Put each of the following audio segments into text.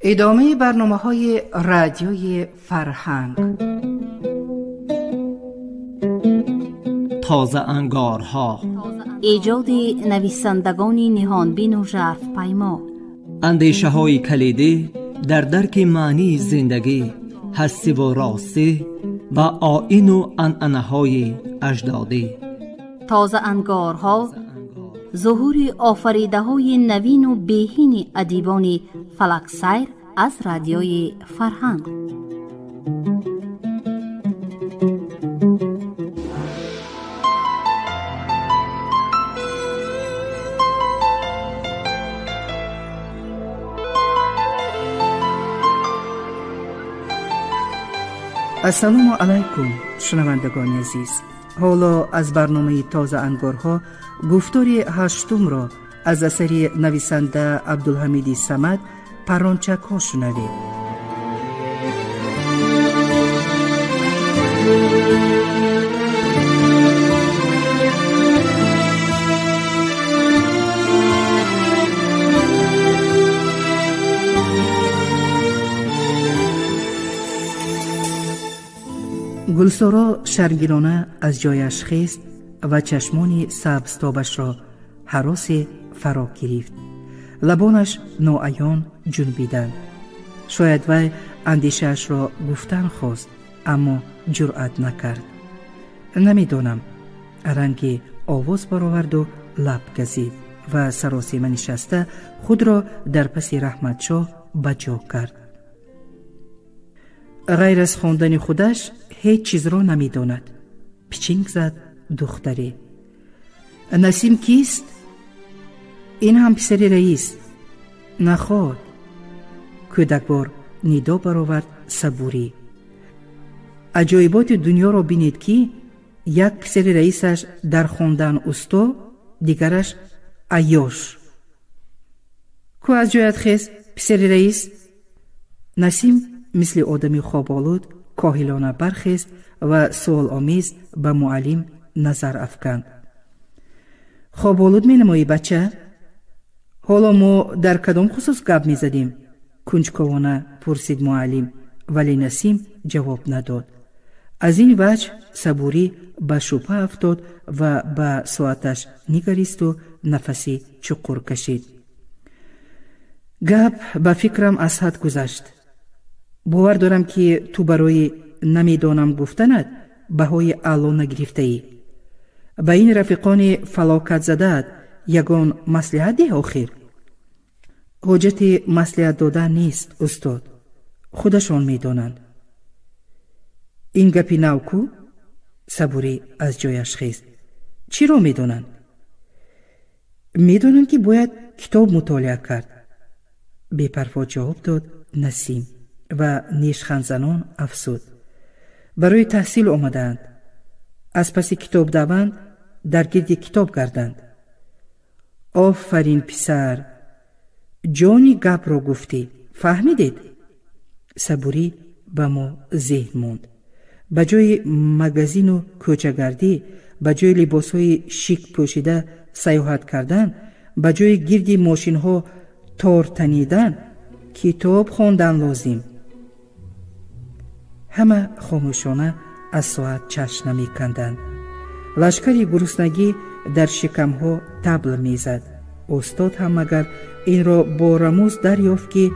ادامه برنامه‌های رادیوی فرهنگ. تازه انگارها، ایجاد نویسندگان نهانبین و ژرف پیما، اندیشه های کلیدی در درک معنی زندگی، هستی و راستی و آیین و عنعنه های اجدادی. تازه انگارها، ظهور آفریده های نوین و بهین ادیبان فلک سیر از رادیوی فرهنگ. السلام علیکم شنوندگان عزیز. حالا از برنامه تازه انگارها گفتاری هشتم را از اثر نویسنده عبدالحمید صمد پرانچک ها شنوید. گلسارا شرگیرانه از جایش خیست و چشمان سبزتابش را هراس فرا گرفت. لبانش ناعیان جنبیدند. شاید وی اندیشه‌اش را گفتن خواست، اما جرأت نکرد. نمیدانم. رنگی آواز برآورد و لب گزید و سراسیمه نشسته خود را در پس رحمت شاه بجا کرد. غیر از خواندن خودش هیچ چیز را نمیداند. پیچینگ زد دختری. نسیم کیست؟ این هم پسر رئیس. نخواد. کودکوار ندا برآورد صبوری. عجایبات دنیا را بینید که یک پسر رئیسش در خواندن استا، دیگرش عیاش. کو از جایت خیست پسر رئیس؟ نسیم مثل آدمی خواب‌آلود کاهلانه برخیست و سوال آمیز به معلم نظر افکند. خواب‌آلود می‌نمایی بچه؟ حالا ما در کدام خصوص گپ می‌زدیم؟ کنجکاوانه پرسید معلم، ولی نسیم جواب نداد. از این وجه صبوری به شبهه افتاد و به ساعتش نگریست و نفسی چقر کشید. گپ به فکرم از حد گذشت. باور دارم که تو برای نمیدانم گفتنت بهای اعلا نگرفته ای. به این رفیقان فلاکت زدت یگان مصلحت ده آخر. حاجت مصلحت دادن نیست استاد، خودشان میدانند. این گپی نو کو؟ صبوری از جایش خیست. چی را میدانند؟ میدانند که باید کتاب مطالعه کرد. بی‌پروا جواب داد نسیم و نیشخند زنان افسود. برای تحصیل آمدند. از پس کتاب دوند در گرد کتاب گردند. آفرین پسر، جانی گپ را گفتی، فهمیدید؟ صبوری به ما ذهن موند. به جای مگزین و کوچه‌گردی، به جای لباس‌های شیک پوشیده سیاحت کردن، به جای گرد ماشین‌ها تار تنیدن، کتاب خواندن لازم. همه خاموشانه از ساعت چشم نمی کندند. لشکری گرسنگی در شکمها طبل می زد. استاد هم مگر این را با رموز دریافت که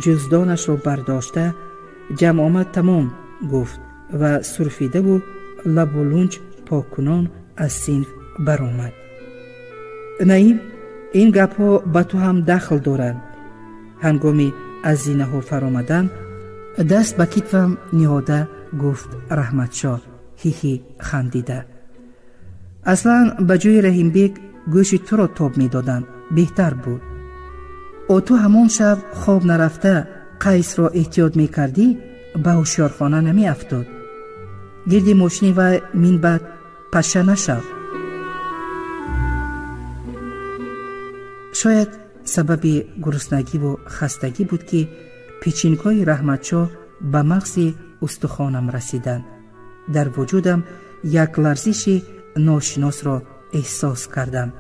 جزدانش را برداشته جمع آمد تمام گفت و سرفیده و لب و لنج پاکنان از صنف برآمد. نعیم، این گپ ها به تو هم دخل دارند. هنگامی از زینه ها فرامدن دست به کتفم نهاده گفت رحمت شاه هیهی خندیده. اصلا به جای رحیم بیگ گوش تو را تاب می دادن. بهتر بود. او تو همان شب خواب نرفته قیس را احتیاط می کردی به هوشیارخانه نمی افتاد. گرد ماشینی و من بعد پشه نشد. شاید سبب گرسنگی و خستگی بود که پیچینگ‌های رحمتشاه به مغز استخوانم رسیدند. در وجودم یک لرزش ناشناس را احساس کردم.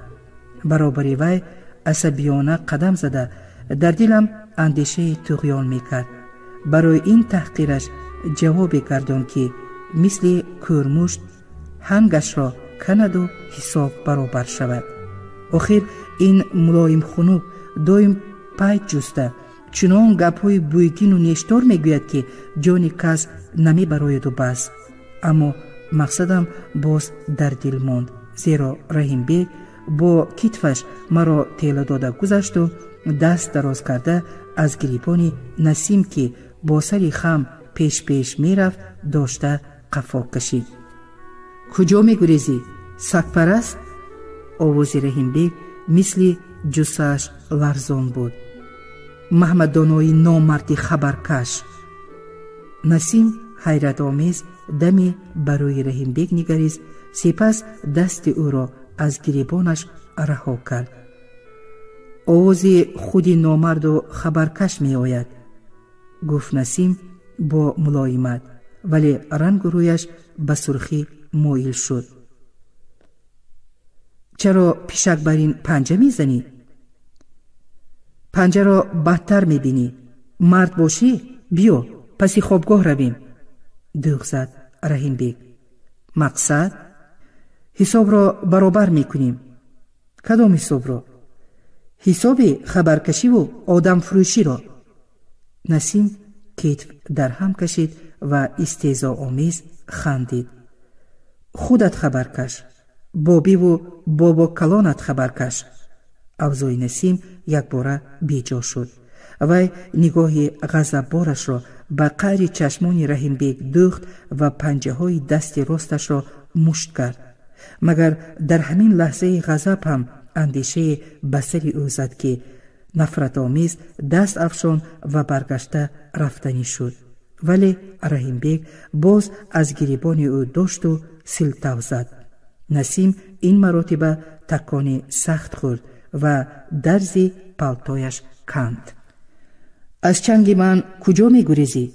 برابر وی عصبیانه قدم زده در دلم اندیشه طغیان میکرد. برای این تحقیرش جواب گردان که مثل کورمشت هنگش را کند و حساب برابر شود. آخر این ملایم خنک دایم پای جسته چنان گپ‌های بویگین و نیشدار میگوید که جان کس نمی براید و بس. اما مقصدم باز در دل ماند، زیرا رحیم بیگ با کتفش مرا تیله داده گذشت و دست دراز کرده از گریبان نسیم که با سری خم پیش میرفت داشته قفا کشید. کجا میگریزی؟ سگ پرست؟ آواز رحیم بیگ مثل جثه‌اش لرزان بود. محمد دانایی نامردی خبرکش. نسیم حیرت آمیز دمی برای رحیم بیگ نگریست، سپس دست او را از گریبانش رها کرد. آواز خودی نامرد و خبرکش می آید، گفت نسیم با ملایمت، ولی رنگ رویش به سرخی مایل شد. چرا پیشک بر این پنجه می زنی؟ پنجه را بدتر می بینی. مرد باشی؟ بیا پسی خوابگاه رویم. دوغ زد رحیم بیگ. مقصد؟ حساب را برابر می کنیم. کدام حساب را؟ حساب خبرکشی و آدم فروشی را. نسیم کتف در هم کشید و استهزا آمیز خندید. خودت خبرکش، بابی و بابا کلانت خبرکش. افزای نسیم یک باره بیجا شد. وی نگاه غضببارش را به قعر چشمان رحیم بیگ دوخت و پنجه های دست راستش را مشت کرد. مگر در همین لحظه غضب هم اندیشه به سر او زد که نفرت آمیز دست افشان و برگشته رفتنی شد. ولی رحیم بیگ باز از گریبان او داشت و سلطو زد. نسیم این مراتبه تکانی سخت خورد و درزی پالتویش کند. از چنگ من کجا می گریزی؟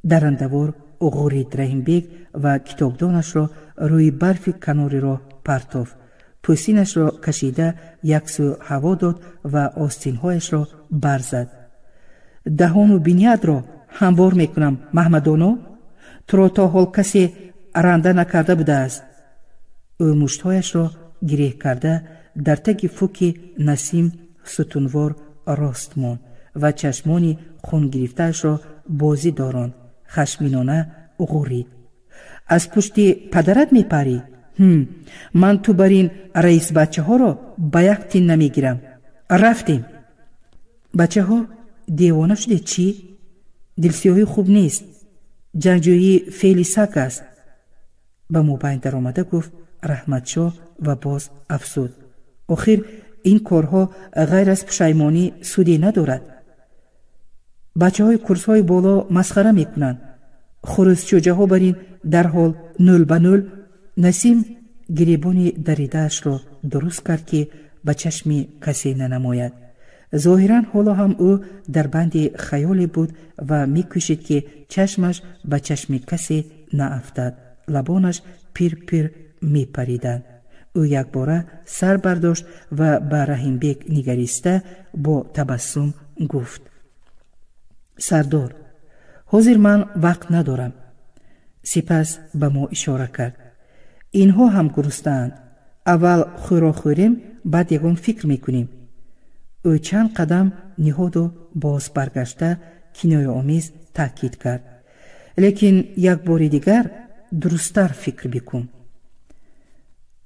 درندوار غورید رحیم بیگ و کتابدانش را روی برف کناری را پرتافت. پوستینش را کشیده یک سو هوا داد و آستینهایش را برزد. دهان و بینیت را هموار میکنم محمدانو، تو را تا حال کسی رنده نکرده بوده است. او مشتهایش را گره کرده در تک فوک نسیم ستونوار راست ماند و چشمانی خون گرفته‌اش را بازی داران خشمینانه غورید. از پشت پدرت میپری؟ من تو بر این رئیس بچه ها را با یک تین نمیگیرم. رفتیم. بچه ها دیوانه شده چی؟ دلسیاهی خوب نیست. جنگجویی فعلی سگ است. به موبین در آمده گفت رحمت شاه و باز افسود. آخر این کارها غیر از پشیمانی سودی ندارد. بچه های کورس های بالا مسخره میکنند. خروسچوجه ها بر این در حال 0 به 0. نسیم گریبانی دریدهش را درست کرد که به چشم کسی ننماید. ظاهرا حالا هم او در بند خیالی بود و میکوشید که چشمش به چشم کسی نافتد. لبانش پیر میپریدند. او یک باره سر برداشت و به رحیم بیگ نگریسته با تبسم گفت سردار، حاضر من وقت ندارم. سپس به ما اشاره کرد. اینها هم گرسنه‌اند. اول خورا خوریم، بعد یگان فکر میکنیم. او چند قدم نهاد و باز برگشته کنایه آمیز تاکید کرد. لیکن یک بار دیگر درستر فکر بکن.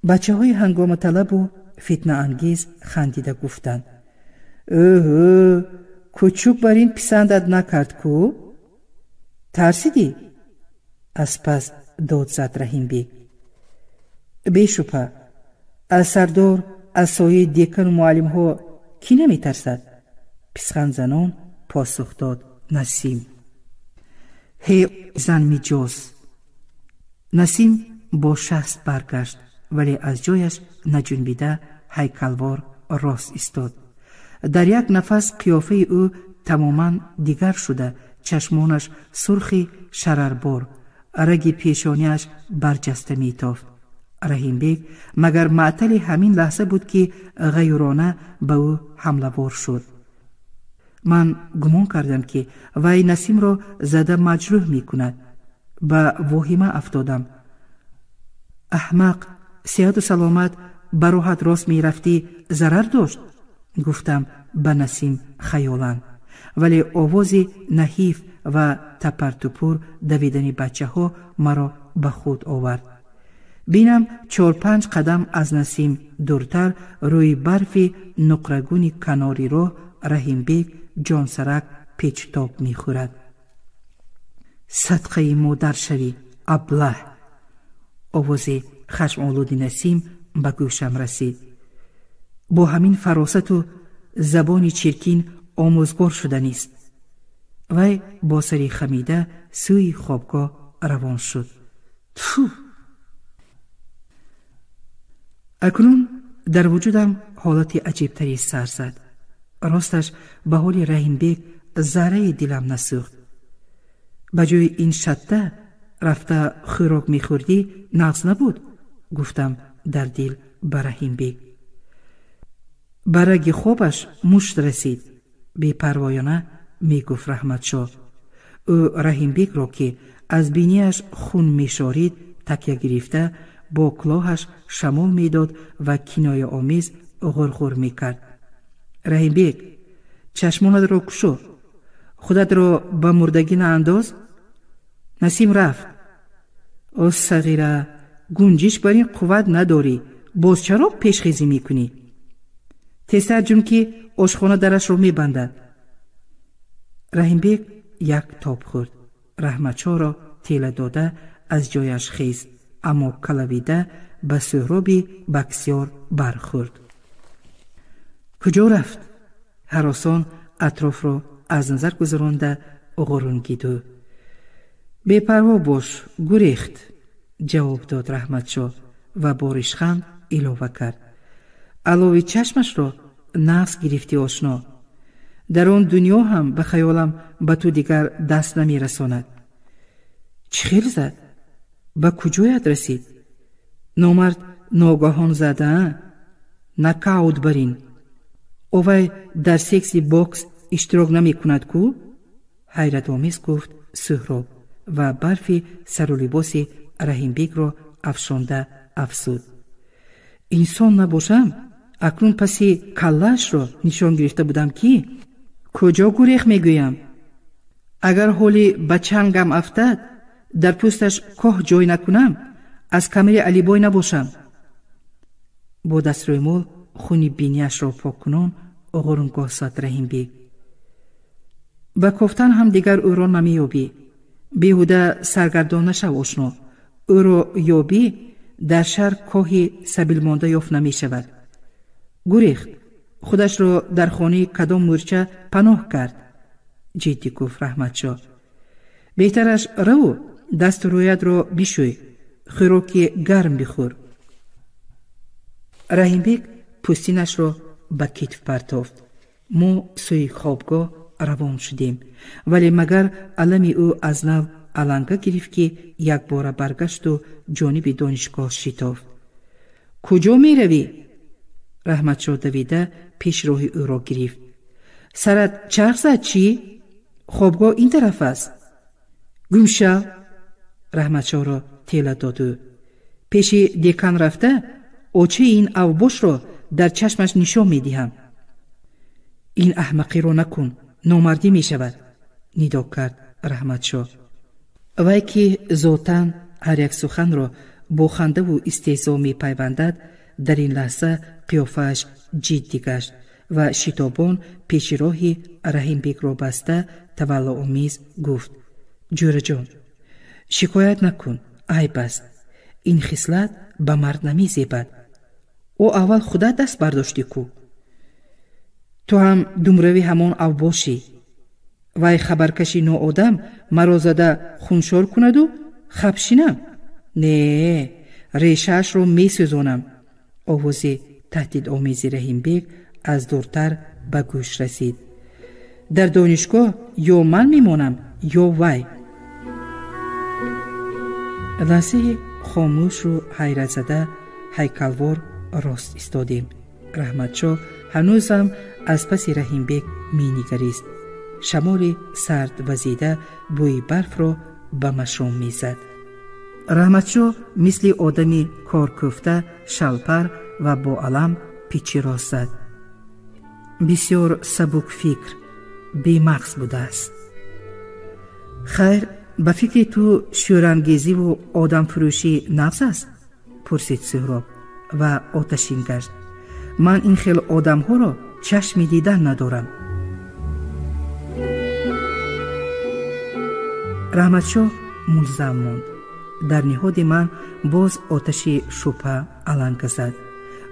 بچه های هنگام طلب و فتنه انگیز خندیده گفتند اوه کوچوک بر این پسندت نکرد کو؟ ترسیدی؟ از پس داد زد رحیم بیگ. بیشوپه از سردار، از سایه دیکن و معلم ها کی نمی ترسد؟ پسخند زنان پاسخ داد نسیم. هی زن می جاز. نسیم با شست برگشت ولی از جایش نجنبیده هیکلوار راست ایستاد. در یک نفس قیافه او تماما دیگر شده، چشمانش سرخی شرربار، رگ پیشانیش برجسته میتافت. رحیم بیگ مگر معطل همین لحظه بود که غیورانه به او حمله وار شد. من گمان کردم که وی نسیم را زده مجروح می کند. به واهمه افتادم. احمق، صحت و سلامت به راحت راست می رفتی ضرر داشت؟ گفتم به نسیم خیالان. ولی آوازی نحیف و تپرتپور دویدن بچه ها مرا به خود آورد. بینم 4-5 قدم از نسیم دورتر روی برفی نقرگونی کناری راه رحیم بیگ جان سرک پیچ تاب می خورد. صدقه مادر شوی ابله. آوازی خشم آلود نسیم به گوشم رسید. با همین فراست و زبانی چرکین آموزگار شده نیست. وی با سری خمیده سوی خوابگاه روان شد. تو اکنون در وجودم حالتی عجیبتری سر زد. راستش به حال رحیم بیگ ذره دلم نسوخت. به جای این شده رفته خوراک میخوردی نقص نبود، گفتم در دل به رحیم بیگ. برگ خوابش مشت رسید. بی پروایانه می گفت رحمت شاه. او رحیم بیگ را که از بینیش خون می شارید تکیه گرفته با کلاهش شمال می داد و کنایه آمیز غرغر می کرد. رحیم بیگ، چشمانت را کشو، خودت را به مردگی نانداز. نسیم رفت. او صغیره، گنجش بر این قوت نداری، باز چرا پیشخیزی می کنی؟ تیستر جون که آشخانه درش رو می بندد. رحیم بیگ یک تاب خورد. رحمت شاه را تیله داده از جایش خیست، اما کلویده به سهرابی بکسیار برخورد. کجا رفت؟ هراسان اطراف را از نظر گذرانده غرونگید و بی پروا باش، گریخت، جواب داد رحمت شاه و با ریشخند علاوه کرد. علاوه چشمش را نفس گرفتی آشنا. در آن دنیا هم به خیالم به تو دیگر دست نمی رساند. چه خیل زد؟ به کجایت رسید؟ نامرد ناگهان زده؟ نکاوت برین. اوی در سکسی باکس اشتراک نمی کند کو؟ حیرت آمیز گفت سهراب و برفی سر و لباس رحیم بیگ را افشانده افسود. انسان نباشم اکنون پسی کلش را نشان گرفته بودم که کجا گریخ میگویم. اگر حالی به چنگم افتد در پوستش که جای نکنم از کمری علی بای نباشم. با دست روی مول خونی بینیش را پاک کنان غرونگاه ساد رحیم بیگ. به کفتن هم دیگر او را نمی یابی. بیهوده سرگردان نشو آشنا. او را یابی در شهر کاهی سبیل مانده یافت نمی شود. گریخت. خودش را در خانه کدام مورچه پناه کرد. جدی گفت رحمت شاه. بهترش رو دست رویت را بشوی، خوراکی گرم بخور. رحیم بیگ پوستینش را به کتف پرتافت. ما سوی خوابگاه روان شدیم، ولی مگر علم او از نو علنگه گرفت که یک بار برگشت و جانب دانشگاه شتافت. کجا می روی؟ رحمت شاه دویده پیش راه او را گرفت. سرت چرخ زد چی؟ خوابگاه این طرف است. گوشه. رحمت شاه را تیله داد و پیش دیکان رفته آچه این اوباش را در چشمش نشان می دهم. این احمقی را نکن، نامردی می شود، ندا کرد رحمت شاه. وی که ذاتاً هر یک سخن را با خنده و استهزا می پیوندد در این لحظه قیافه‌اش جدی گشت و شتابان پیش راهی رحیم بیگ را بسته تولع آمیز گفت جور جان، شکایت نکن، عیب است. این خصلت به مرد نمی زیبد. او اول خودت دست برداشتی کو. تو هم دمروی همان او باشی. وی خبرکشی نو آدم مرا زده خونشار کند و خبشینم. نه، ریشهش رو می سوزانم. آوازی تهدید آمیزی رحیم بیگ از دورتر به گوش رسید. در دانشگاه یا من میمانم یا وی. لحظه خاموش و حیرت زده هیکلوار راست ایستادیم. رحمت شاه هنوزم از پس رحیم بیگ می نگریست. شمال سرد وزیده بوی برف را به مشام می زد. رحمت شاه مثل آدمی کارکوفته شلپر و با علم پیچی را زد. بسیار سبک فکر، بی مغز بوده است. خیر، به فکر تو شورانگیزی و آدم فروشی نفس است؟ پرسید سهراب و آتشین گشت. من این خیل آدم ها را چشم دیدن ندارم. رحمت شاه ملزم موند. در نهاد من باز آتشی شبهه علنگ زد.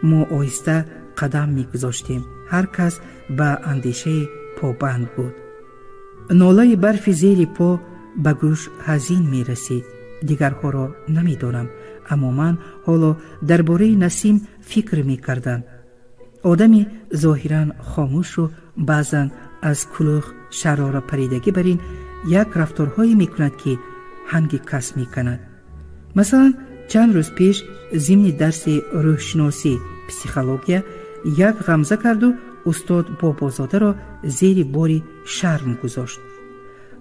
ما آهسته قدم می گذاشتیم. هر کس به اندیشه پابند بود. ناله برف زیر پا به گوش حزین می رسید. دیگرها را نمی دانم، اما من حالا درباره نسیم فکر می کردم. آدمی ظاهراً خاموش و بعضاً از کلوخ شراره پریدگی بر این یک رفتارهایی می کند که هنگ کس می کند. مثلا چند روز پیش ضمن درس روحشناسی پسیخولوژیا یک غمزه کرد و استاد بابازاده را زیر باری شرم گذاشت.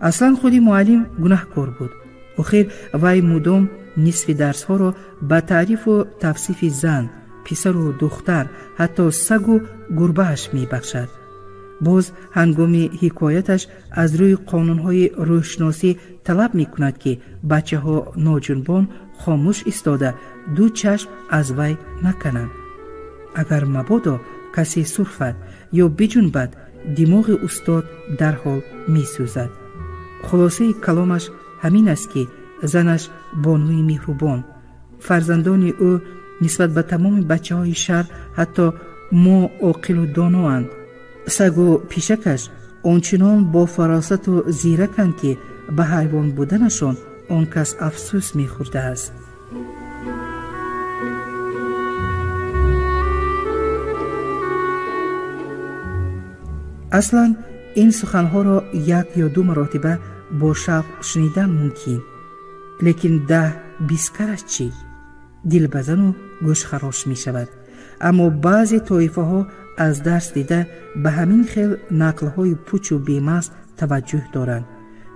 اصلا خودی معلم گناهکار بود. آخر وی مدام نصف درس ها را به تعریف و توصیف زن، پسر و دختر، حتی سگ و گربهش می بخشد. باز هنگام حکایتش از روی قانونهای روحشناسی طلب می کند که بچه ها ناجنبان خاموش ایستاده دو چشم از وی نکنند. اگر مبادا کسی سرفد یا بجنبد دماغ استاد در حال می سوزد. خلاصه کلامش همین است که زنش بانوی مهربان، فرزندان او نسبت به تمام بچه های شهر حتی ما عاقل و دانااند. سگ و پیشکش آنچنان با فراست و زیرکند که به حیوان بودنشان آن کس افسوس می خورده است. اصلا این سخنها را یک یا دو مراتبه با شوق شنیدن ممکن، لیکن 10-20 کرش چی؟ دل بزن و گوش خراش می شود. اما بعضی طایفه ها از درس دیده به همین خیل نقل های پوچ و بیمست توجه دارند.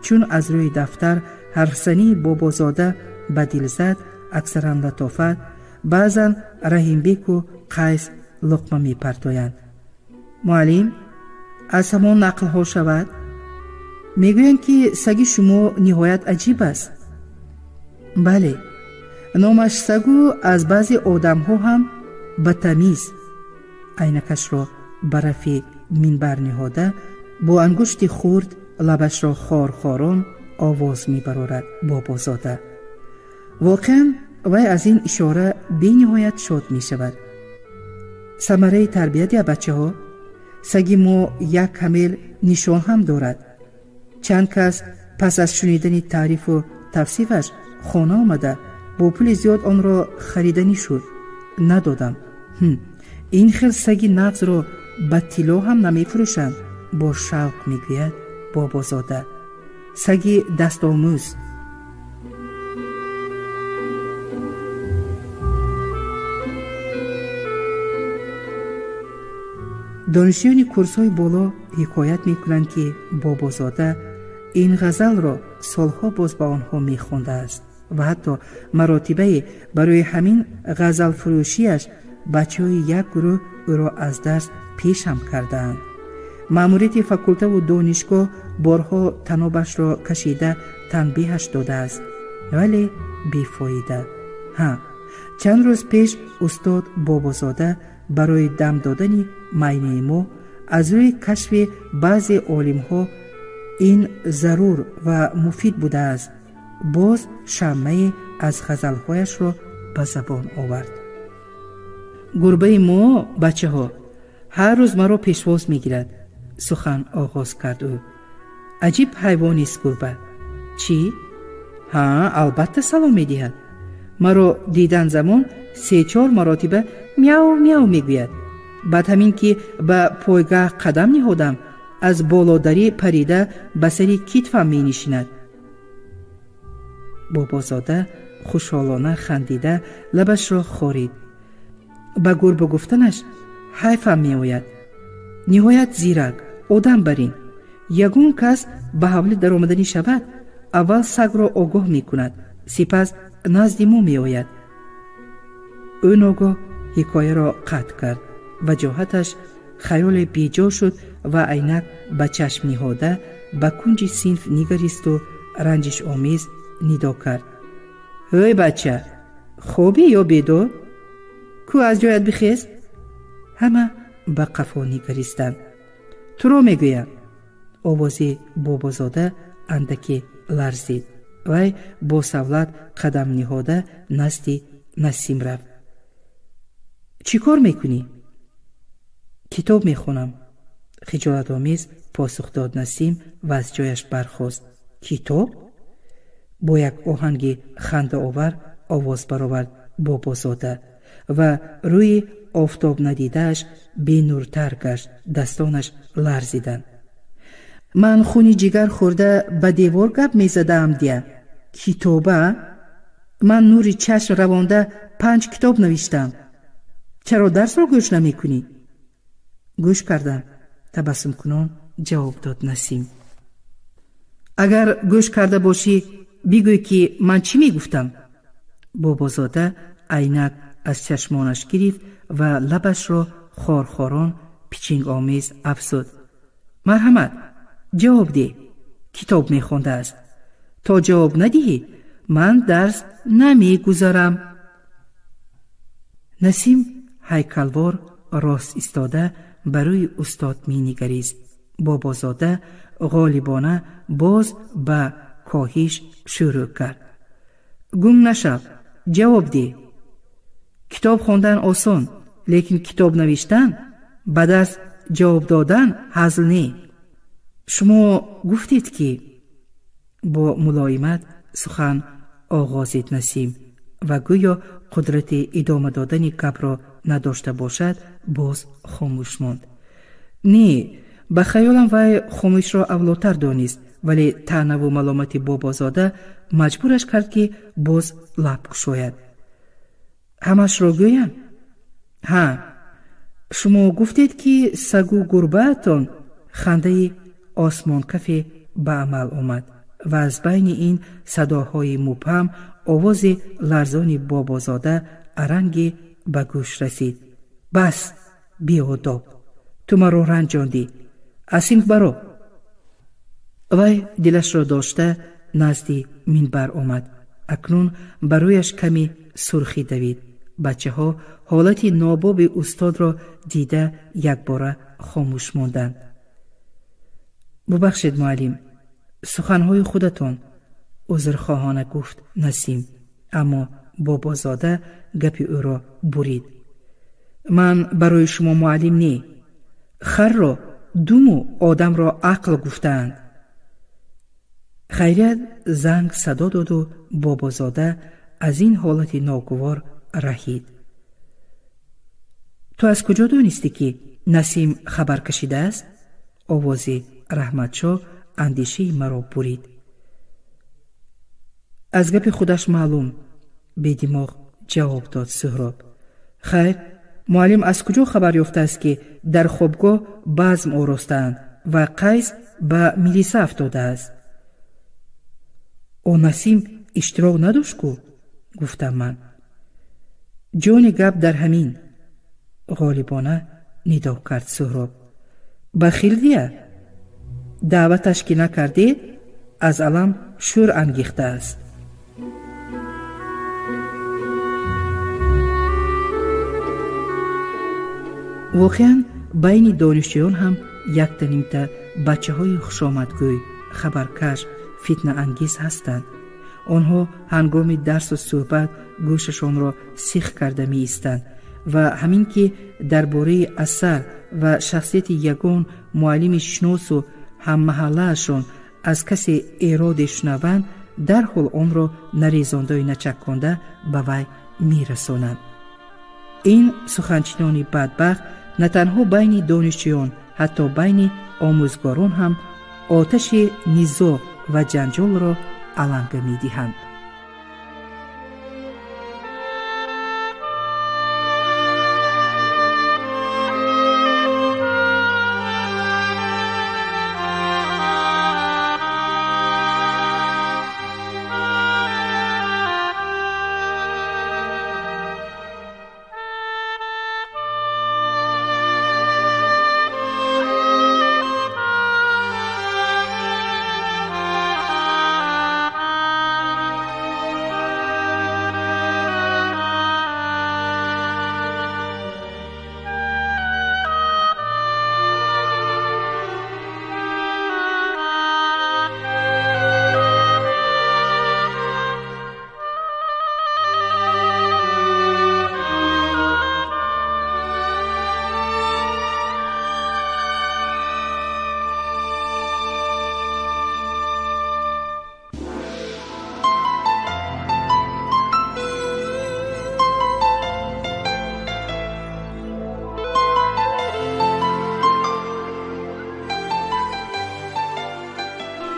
چون از روی دفتر حرفزنی بابازاده به دل زد، اکثرا لطافت، بعضا رحیم بیگ و قیس لقمه می پرتایند. معلم، از همان نقل ها شود؟ میگویند که سگ شما نهایت عجیب است. بله، نامش سگو از بعضی آدم ها هم بدتمیز. عینکش را برف منبر نهاده با انگشت خرد لبش را خارخاران آواز میبرارد بابازاده. واقعا وی از این اشاره بی نهایت شاد می شود. ثمره تربیت بچه ها، سگی ما یک کمیل نشان هم دارد. چند کس پس از شنیدن تعریف و توصیفش خانه آمده با پول زیاد آن را خریدنی شد. ندادم. این خیل سگی نغز را به طلا هم نمی فروشند. با شوق می گوید بابازاده. سگی دست آموز. دانشیان کورس های بالا حکایت می کنند که بابازاده این غزل را سالها باز با آنها می خونده است و حتی مراتبه برای همین غزل فروشیش بچه های یک گروه او را از درس پیش هم کردند. ماموریت فاکولته و دانشگاه بارها تنابش را کشیده تنبیهش داده است، ولی بیفایده. چند روز پیش استاد بابازاده برای دم دادن معنی ما از روی کشف بعضی عالم ها این ضرور و مفید بوده است. باز شمه از غزلهایش را به زبان آورد. گربه ما بچه ها هر روز مرا پیشواز می گیرد. سخن آغاز کرد او. عجیب حیوانی است گربه. چی؟ البته سلام می دهد. مرا دیدن زمان 3-4 مراتبه میاو میاو می گوید. بعد همین که به پایگاه قدم نهادم از بالادری پریده به سری کتفم می نشیند. بابازاده خوشحالانه خندیده لبش را خارید. به گربه گفتنش حیفم می آید. ниҳоят зирак, одамбарин. ягон кас ба ҳавлӣ даромаданӣ шавад, аввал сагро огоҳ мекунад, сипас назди мо меояд. ӯ ногоҳ ҳикояро қатъ кард. ваҷоҳаташ хаёле беҷо шуд ва айнак ба чашм ниҳода ба кунҷи синф нигаристу ранҷишомез нидо кард: ҳӯй бача, хобӣ ё бедор? кӯ аз ҷоят бихез? ҳама ба қафо нигаристанд. туро мегӯям. овози бобозода андаке ларзид. вай бо савлат қадам ниҳода назди Насим рафт. чӣ кор мекунӣ? китоб мехонам. хиҷолатомез посух дод Насим ва аз ҷояш бархост. китоб? бо як оҳанги хандаовар овоз баровард бобозода ва рӯи офтобнадидааш бенуртар гашт. дастонаш ларзиданд. ман хуни ҷигар хӯрда ба девор гап мезадаам дия. китоба? ман нури чашм равонда 5 китоб навиштам. чаро дарсро гӯш намекунӣ? гӯш кардам, табассумкунон ҷавоб дод Насим. агар гӯш карда бошӣ, бигӯй ки ман чӣ мегуфтам? бобозода айнак аз чашмонаш гирифт ва лабашро хорхорон пичингомез афзуд. марҳамат, ҷавоб диҳ. китоб мехондааст. то ҷавоб надиҳӣ, ман дарс намегузарам. Насим ҳайкалвор рост истода ба рӯи устод менигарист. бобозода ғолибона боз ба коҳиш шурӯъ кард. гум нашав, ҷавоб диҳ. китоб хондан осон, лекин китоб навиштан, ба дарс ҷавоб додан ҳазл не. шумо гуфтед ки... бо мулоимат сухан оғозид Насим ва гӯё қудрати идома додани гапро надошта бошад, боз хомӯш монд. не, ба хаёлам вай хомӯшро авлотар донист, вале таънаву маломати бобозода маҷбураш кард ки боз лаб кушояд. ҳамашро гӯям? ҳа, шумо гуфтед ки сагу гурбаатон... хандаи осмонкафе ба амал омад ва аз байни ин садоҳои мубҳам овози ларзони бобозода аранге ба гӯш расид. бас, беодоб, ту маро ранҷондӣ. аз синф баро. вай дилашро дошта назди минбар омад. акнун ба рӯяш каме сурхӣ давид. бачаҳо ҳолати нобоби устодро дида якбора хомӯш монданд. бубахшед муаллим, суханҳои худатон, узрхоҳона гуфт Насим, аммо бобозода гапи ӯро бурид. ман барои шумо муаллим не. харро думу одамро ақл гуфтаанд. хайрият занг садо доду бобозода аз ин ҳолати ногувор раҳид. ту аз куҷо донистӣ ки Насим хабар кашидааст? овози раҳматшоҳ андешаи маро бурид. аз гапи худаш маълум, бедимоғ ҷавоб дод Суҳроб. хайр, муаллим аз куҷо хабар ёфтааст ки дар хобгоҳ базм оростаанд ва қайс ба милиса афтодааст? о Насим иштирок надошт кӯ? гуфтам ман. ҷони гап дар ҳамин, ғолибона нидо кард Суҳроб. бахилдия, даъваташ ки накардед, аз алам шӯр ангехтааст. воқеан байни донишҷӯён ҳам яктанимта бачаҳои хушомадгӯй, хабаркаш, фитнаангез ҳастанд. онҳо ҳангоми дарсу суҳбат гӯшашонро сих карда меистанд ва ҳамин ки дар бораи асар ва шахсияти ягон муаллими шиносу ҳаммаҳаллаашон аз касе эроде шунаванд, дарҳол онро нарезондои начакконда ба вай мерасонанд. ин суханчинони бадбахт на танҳо байни донишҷӯён, ҳатто байни омӯзгорон ҳам оташи низоъ ва ҷанҷолро аланга медиҳанд.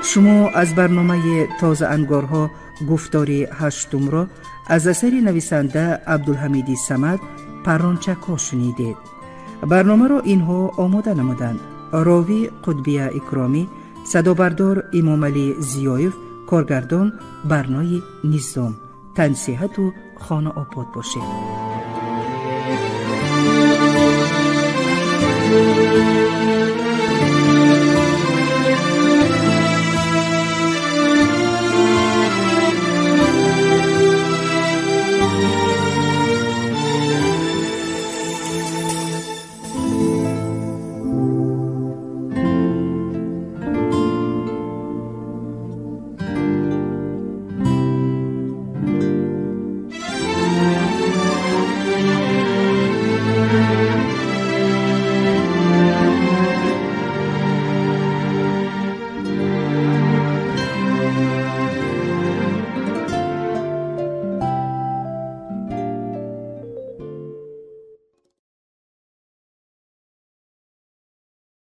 شما از برنامه تازه انگارها گفتاری هشتم را از اثر نویسنده عبدالحمید صمد پرانچکا شنیدید. برنامه را اینها آماده نمودند: راوی قطبیه اکرامی، صدابردار امام علی زیایف، کارگردان برنای نظام. تنصیحت و خانه آباد باشید.